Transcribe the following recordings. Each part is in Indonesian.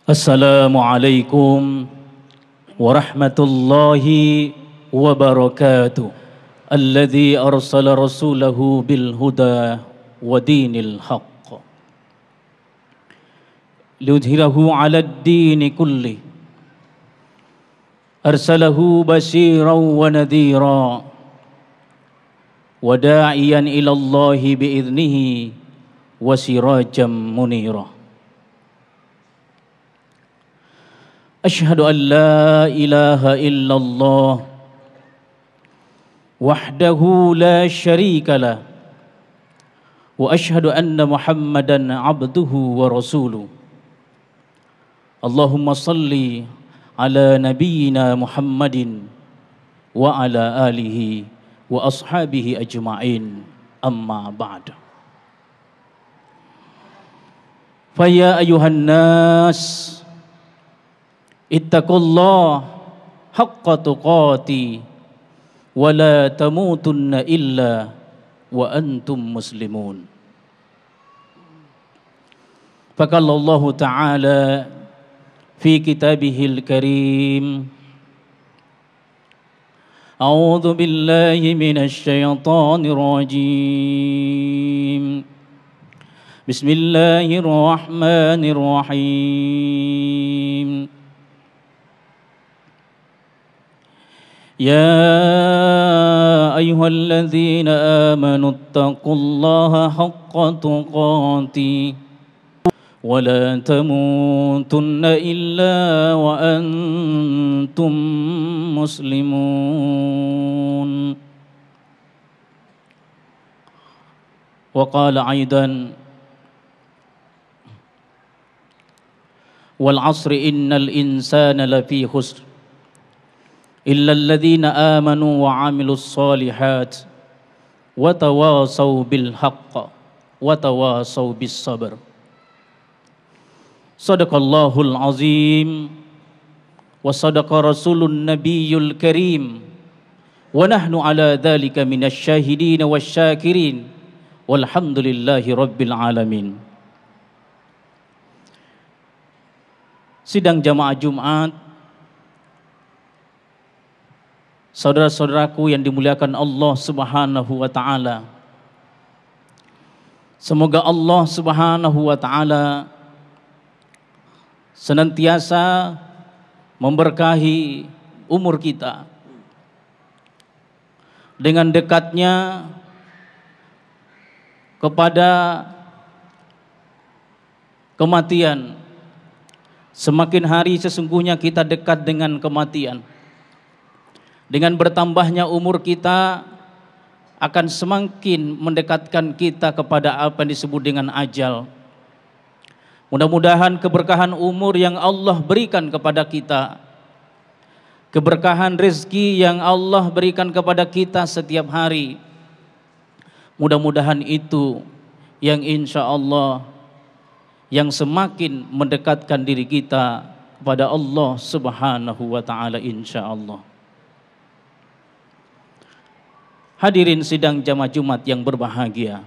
Assalamualaikum warahmatullahi wabarakatuh. Alladzi arsala rasulahu bil huda wa dinil haqq liyudhhirahu 'alad dini kulli. Arsalahu basyiran wa nadhira wa da'iyan ila Allahi bi idnihi wa sirajan munira. Asyhadu an la ilaha illallah wahdahu la syarika lah wa asyhadu anna Muhammadan abduhu wa rasuluh. Allahumma salli ala nabiyyina Muhammadin wa ala alihi wa ashabihi ajma'in, amma ba'd. Fa ya ayuhan nas ittaqullah haqqa tuqati wa la tamutunna illa wa antum muslimun. Faqala Allah Ta'ala fi kitabihil karim, a'udzu billahi minasy syaithanir rajim. Bismillahirrahmanirrahim. يا أيها الذين آمنوا اتقوا الله حق تقاته ولا تموتن إلا وأنتم مسلمون. وقال أيضا والعصر إن الإنسان لفي خسر إلا الذين آمنوا وعملوا الصالحات وتواصوا بالحق وتواصوا بالصبر. صدق الله العظيم وصدق رسول النبي الكريم ونحن على ذلك من الشاهدين والشاكرين والحمد لله رب العالمين. Sidang jamaah Jumat, saudara-saudaraku yang dimuliakan Allah Subhanahu wa Ta'ala, semoga Allah Subhanahu wa Ta'ala senantiasa memberkahi umur kita dengan dekatnya kepada kematian. Semakin hari sesungguhnya kita dekat dengan kematian. Dengan bertambahnya umur kita akan semakin mendekatkan kita kepada apa yang disebut dengan ajal. Mudah-mudahan keberkahan umur yang Allah berikan kepada kita, keberkahan rezeki yang Allah berikan kepada kita setiap hari, mudah-mudahan itu yang insya Allah yang semakin mendekatkan diri kita kepada Allah Subhanahu wa Ta'ala, insya Allah. Hadirin sidang jamaah Jumat yang berbahagia,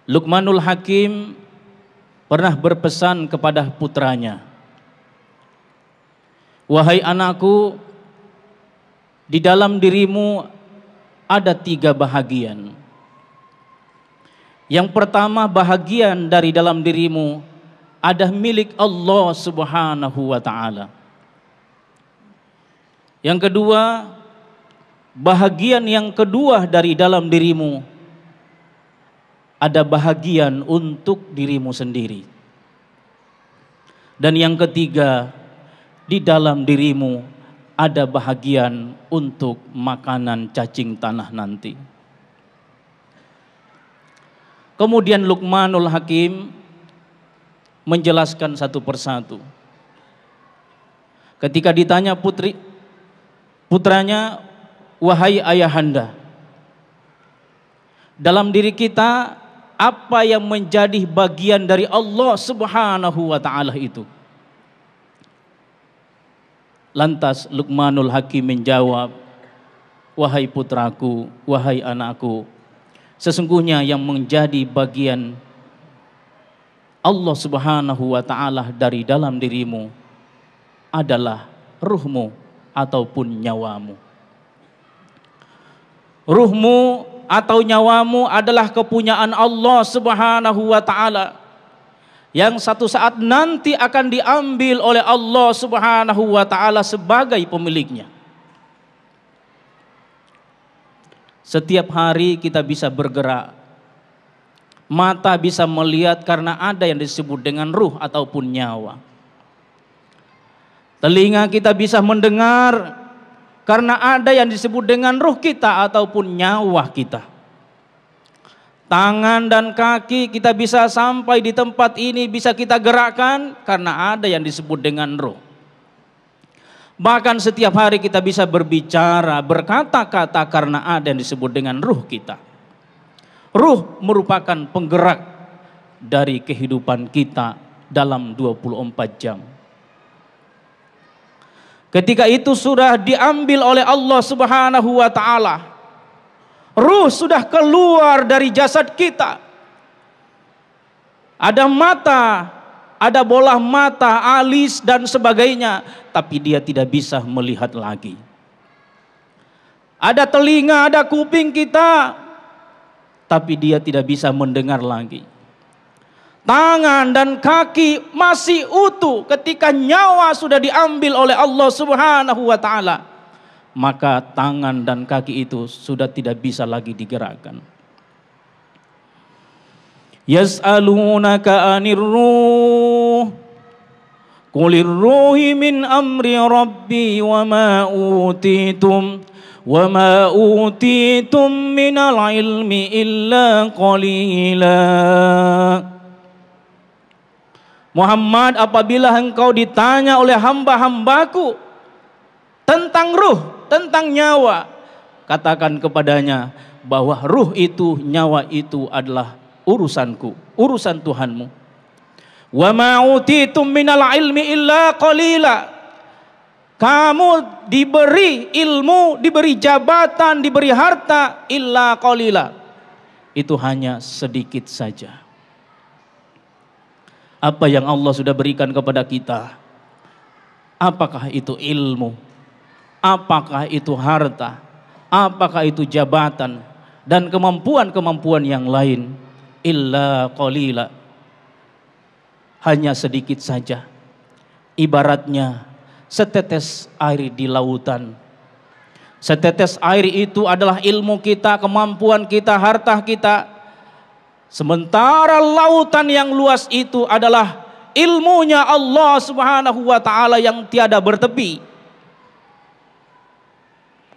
Luqmanul Hakim pernah berpesan kepada putranya, wahai anakku, di dalam dirimu ada 3 bahagian. Yang pertama, bahagian dari dalam dirimu ada milik Allah Subhanahu wa Ta'ala. Yang kedua, bahagian yang kedua dari dalam dirimu ada bahagian untuk dirimu sendiri. Dan yang ketiga, di dalam dirimu ada bahagian untuk makanan cacing tanah nanti. Kemudian Luqmanul Hakim menjelaskan satu persatu. Ketika ditanya putranya, wahai ayahanda, dalam diri kita apa yang menjadi bagian dari Allah Subhanahu wa Ta'ala itu? Lantas Luqmanul Hakim menjawab, wahai putraku, wahai anakku, sesungguhnya yang menjadi bagian Allah Subhanahu wa ta'ala dari dalam dirimu adalah ruhmu ataupun nyawamu. Ruhmu atau nyawamu adalah kepunyaan Allah Subhanahu wa ta'ala yang satu saat nanti akan diambil oleh Allah Subhanahu wa ta'ala sebagai pemiliknya. Setiap hari kita bisa bergerak, mata bisa melihat karena ada yang disebut dengan ruh ataupun nyawa. Telinga kita bisa mendengar karena ada yang disebut dengan ruh kita ataupun nyawa kita. Tangan dan kaki kita bisa sampai di tempat ini, bisa kita gerakkan karena ada yang disebut dengan ruh. Bahkan setiap hari kita bisa berbicara, berkata-kata karena ada yang disebut dengan ruh kita. Ruh merupakan penggerak dari kehidupan kita dalam 24 jam. Ketika itu sudah diambil oleh Allah Subhanahu wa ta'ala, ruh sudah keluar dari jasad kita. Ada mata, ada bola mata, alis dan sebagainya, tapi dia tidak bisa melihat lagi. Ada telinga, ada kuping kita, tapi dia tidak bisa mendengar lagi. Tangan dan kaki masih utuh ketika nyawa sudah diambil oleh Allah Subhanahu wa ta'ala. Maka tangan dan kaki itu sudah tidak bisa lagi digerakkan. Yas'alunaka 'anir ruh qulir ruhi min amri rabbi wa ma utitum minal ilmi illa qalila. Muhammad, apabila engkau ditanya oleh hamba-hambaku tentang ruh, tentang nyawa, katakan kepadanya bahwa ruh itu, nyawa itu adalah urusanku, urusan Tuhanmu. Wa ma utitum minal ilmi illa qalila. Kamu diberi ilmu, diberi jabatan, diberi harta illa qalila. Itu hanya sedikit saja. Apa yang Allah sudah berikan kepada kita, apakah itu ilmu, apakah itu harta, apakah itu jabatan dan kemampuan-kemampuan yang lain, illa qalila, hanya sedikit saja. Ibaratnya setetes air di lautan. Setetes air itu adalah ilmu kita, kemampuan kita, harta kita. Sementara lautan yang luas itu adalah ilmunya Allah Subhanahu wa ta'ala yang tiada bertepi.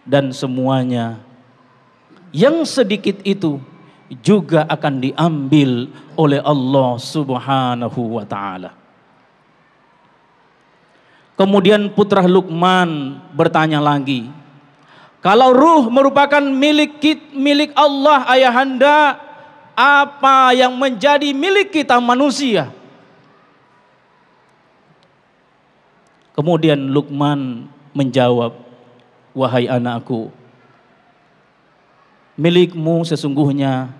Dan semuanya yang sedikit itu juga akan diambil oleh Allah Subhanahu wa ta'ala. Kemudian putra Luqman bertanya lagi, kalau ruh merupakan milik Allah ayahanda, apa yang menjadi milik kita manusia? Kemudian Luqman menjawab, wahai anakku, milikmu sesungguhnya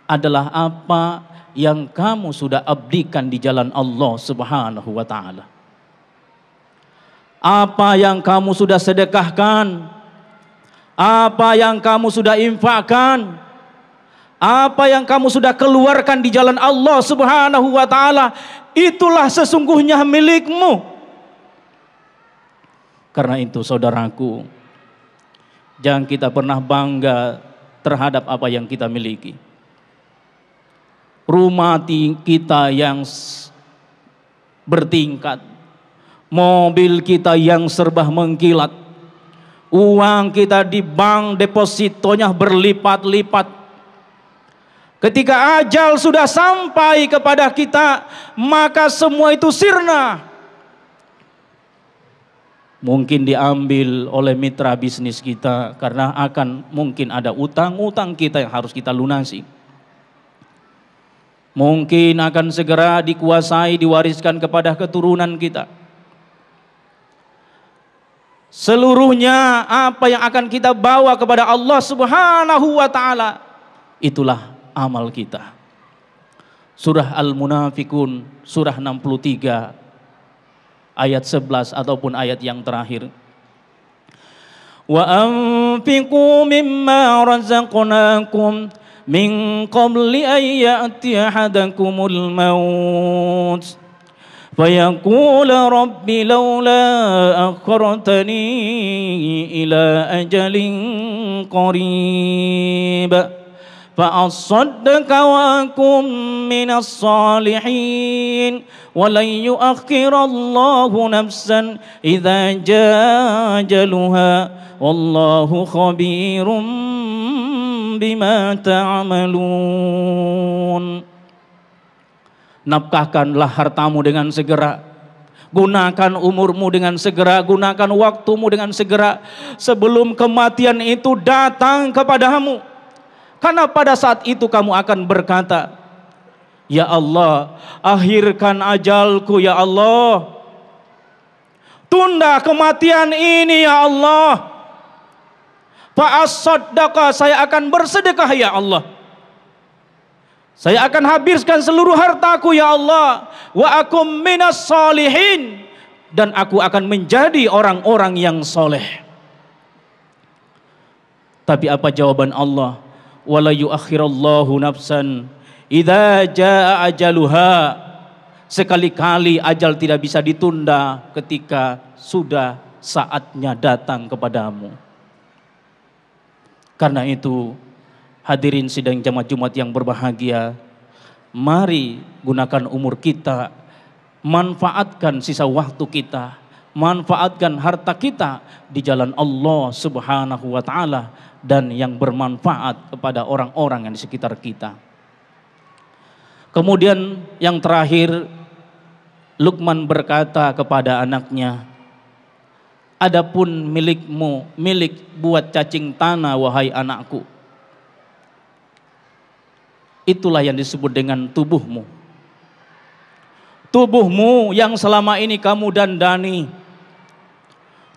adalah apa yang kamu sudah abdikan di jalan Allah Subhanahu wa ta'ala. Apa yang kamu sudah sedekahkan, apa yang kamu sudah infakkan, apa yang kamu sudah keluarkan di jalan Allah Subhanahu wa ta'ala, itulah sesungguhnya milikmu. Karena itu saudaraku, jangan kita pernah bangga terhadap apa yang kita miliki. Rumah kita yang bertingkat, mobil kita yang serba mengkilat, uang kita di bank depositonya berlipat-lipat. Ketika ajal sudah sampai kepada kita, maka semua itu sirna. Mungkin diambil oleh mitra bisnis kita karena akan mungkin ada utang-utang kita yang harus kita lunasi. Mungkin akan segera dikuasai, diwariskan kepada keturunan kita. Seluruhnya apa yang akan kita bawa kepada Allah Subhanahu wa ta'ala, itulah amal kita. Surah Al-Munafikun, surah 63, ayat 11 ataupun ayat yang terakhir. Wa anfiqu mimma razaqnakum min qabli an ya'tiya ahadakumul maut fayaqula rabbi laula akhartani ila ajalin qarib فأصدق وأكن من الصالحين ولن يؤخر الله نفسا إذا جاء أجلها والله خبير بما تعملون. Nafkahkanlah hartamu dengan segera, gunakan umurmu dengan segera, gunakan waktumu dengan segera sebelum kematian itu datang kepadamu. Karena pada saat itu kamu akan berkata, ya Allah, akhirkan ajalku ya Allah. Tunda kematian ini ya Allah. Fa'as-saddaqa, saya akan bersedekah ya Allah. Saya akan habiskan seluruh hartaku ya Allah. Wa akum minas salihin, dan aku akan menjadi orang-orang yang soleh. Tapi apa jawaban Allah? Wala yuakhirallahu nafsan idza jaa ajaluha. Sekali-kali ajal tidak bisa ditunda ketika sudah saatnya datang kepadamu. Karena itu, hadirin sidang jamaah Jumat yang berbahagia, mari gunakan umur kita, manfaatkan sisa waktu kita, manfaatkan harta kita di jalan Allah Subhanahu wa taala dan yang bermanfaat kepada orang-orang yang di sekitar kita. Kemudian yang terakhir, Luqman berkata kepada anaknya, adapun milikmu, milik buat cacing tanah wahai anakku, itulah yang disebut dengan tubuhmu. Tubuhmu yang selama ini kamu dandani,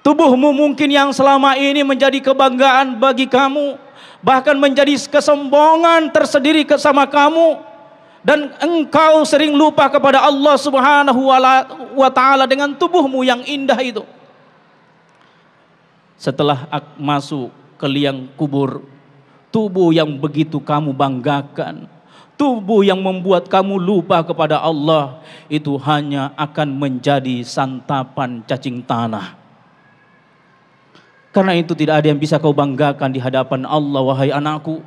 tubuhmu mungkin yang selama ini menjadi kebanggaan bagi kamu, bahkan menjadi kesombongan tersendiri sama kamu, dan engkau sering lupa kepada Allah Subhanahu wa taala dengan tubuhmu yang indah itu. Setelah masuk ke liang kubur, tubuh yang begitu kamu banggakan, tubuh yang membuat kamu lupa kepada Allah, itu hanya akan menjadi santapan cacing tanah. Karena itu tidak ada yang bisa kau banggakan di hadapan Allah wahai anakku,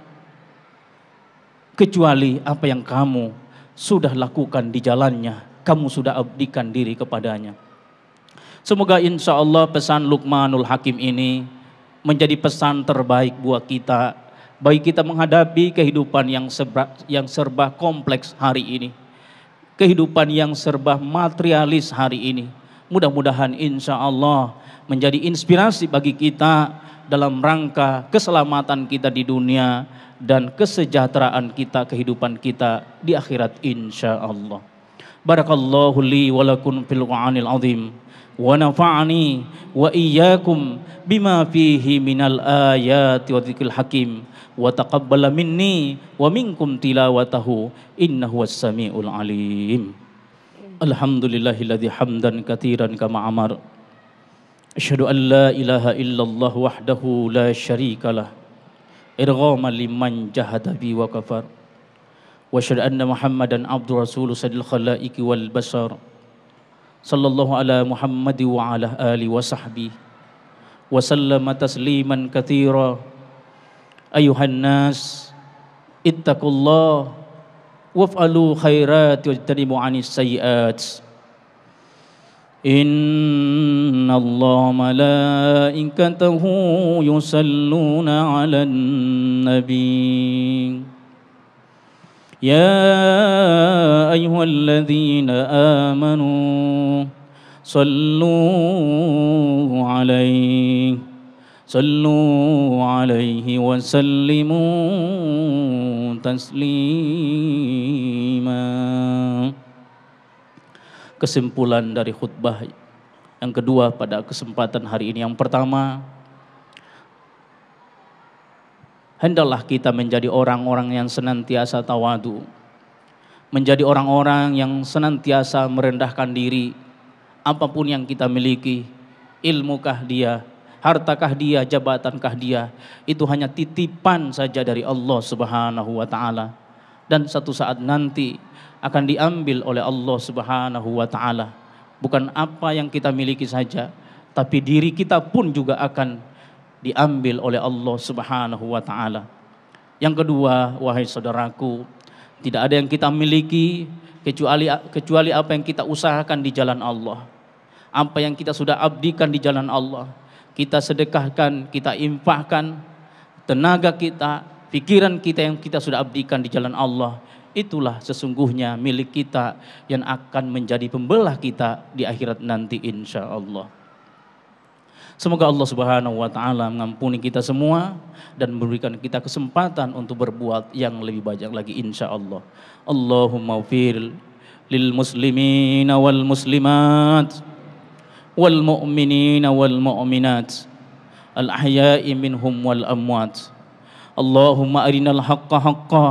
kecuali apa yang kamu sudah lakukan di jalannya, kamu sudah abdikan diri kepadanya. Semoga insya Allah pesan Luqmanul Hakim ini menjadi pesan terbaik buat kita, bagi kita menghadapi kehidupan yang serba kompleks hari ini, kehidupan yang serba materialis hari ini. Mudah-mudahan insya Allah menjadi inspirasi bagi kita dalam rangka keselamatan kita di dunia dan kesejahteraan kita, kehidupan kita di akhirat insya Allah. Barakallahu li wa lakum fil Qur'anil azim wa nafa'ani wa iyyakum bima fihi minal ayati wa dzikril hakim wa taqabbala minni wa minkum tilawatahu innahu was-sami'ul alim. Alhamdulillahilladzi hamdan katsiran kama amar. Asyhadu an la ilaha illallah wahdahu la syarikalah irghaman liman jahada bi wa kafar. Wa asyhadu anna Muhammadan abdu rasul sadil khalaiqi wal bashar. Sallallahu ala Muhammad wa ala ali wa sahbihi wa sallama tasliman katsira. Ayuhan nas ittaqullah waf'alu khairat wajtanibu 'anis sayyi'at. Inna Allah malaikatahu yusalluna 'alan nabi. Ya ayyuhalladzina amanu sallu 'alaihi wa sallimu taslima. Kesimpulan dari khutbah yang kedua pada kesempatan hari ini, yang pertama, hendaklah kita menjadi orang-orang yang senantiasa tawadu, menjadi orang-orang yang senantiasa merendahkan diri. Apapun yang kita miliki, ilmukah dia, hartakah dia, jabatankah dia, itu hanya titipan saja dari Allah Subhanahu wa taala. Dan satu saat nanti akan diambil oleh Allah Subhanahu wa taala. Bukan apa yang kita miliki saja, tapi diri kita pun juga akan diambil oleh Allah Subhanahu wa taala. Yang kedua, wahai saudaraku, tidak ada yang kita miliki kecuali apa yang kita usahakan di jalan Allah. Apa yang kita sudah abdikan di jalan Allah, kita sedekahkan, kita infakkan tenaga kita, pikiran kita yang kita sudah abdikan di jalan Allah. Itulah sesungguhnya milik kita yang akan menjadi pembelah kita di akhirat nanti insya Allah. Semoga Allah Subhanahu wa taala mengampuni kita semua dan memberikan kita kesempatan untuk berbuat yang lebih banyak lagi insya Allah. Allahumma ufir lil muslimina wal muslimat wal mu'minina wal mu'minat al ahya'i minhum wal amwat. Allahumma arinal haqqa haqqa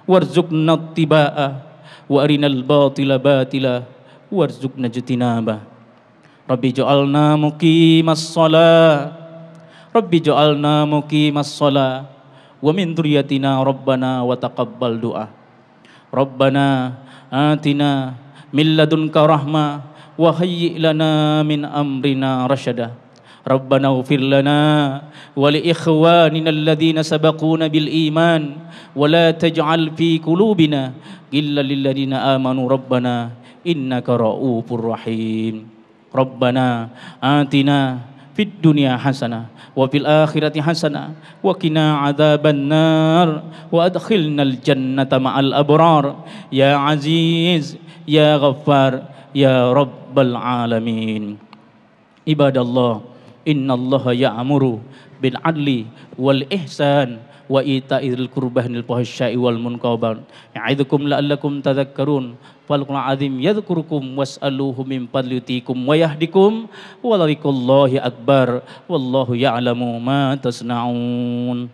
warzuqna ittiba'ah wa arinal batila batila warzuqna ijtinabah. Rabbi ja'alna muqimas shalah Rabbi ja'alna muqimas shalah wa min dzurriyyatina rabbana wa taqabbal du'a. Rabbana atina min ladunka rahmah wa hayyi' lana min amrina rasyada. Rabbana ighfir lana wa li ikhwanina alladhina sabaquna bil iman wa la taj'al fi qulubina ghillan lil ladzina amanu rabbana innaka ra'ufur rahim. Rabbana atina fid dunya hasanah wa fil akhirati hasanah wa qina adzabannar wa adkhilnal jannata ma'al abrar ya aziz ya ghaffar ya rabbal alamin. Ibadallah, innallaha ya'muru bil adli wal ihsan wa ita'il qurbah wal fahsya'i wal munkar. Ya'idzukum la'allakum tadhakkarun. Falqul azim yadhkurukum was'aluhu min fadlitikum wa yahdikum wa dzikrullahi akbar wallahu ya'lamu ma tasna'un.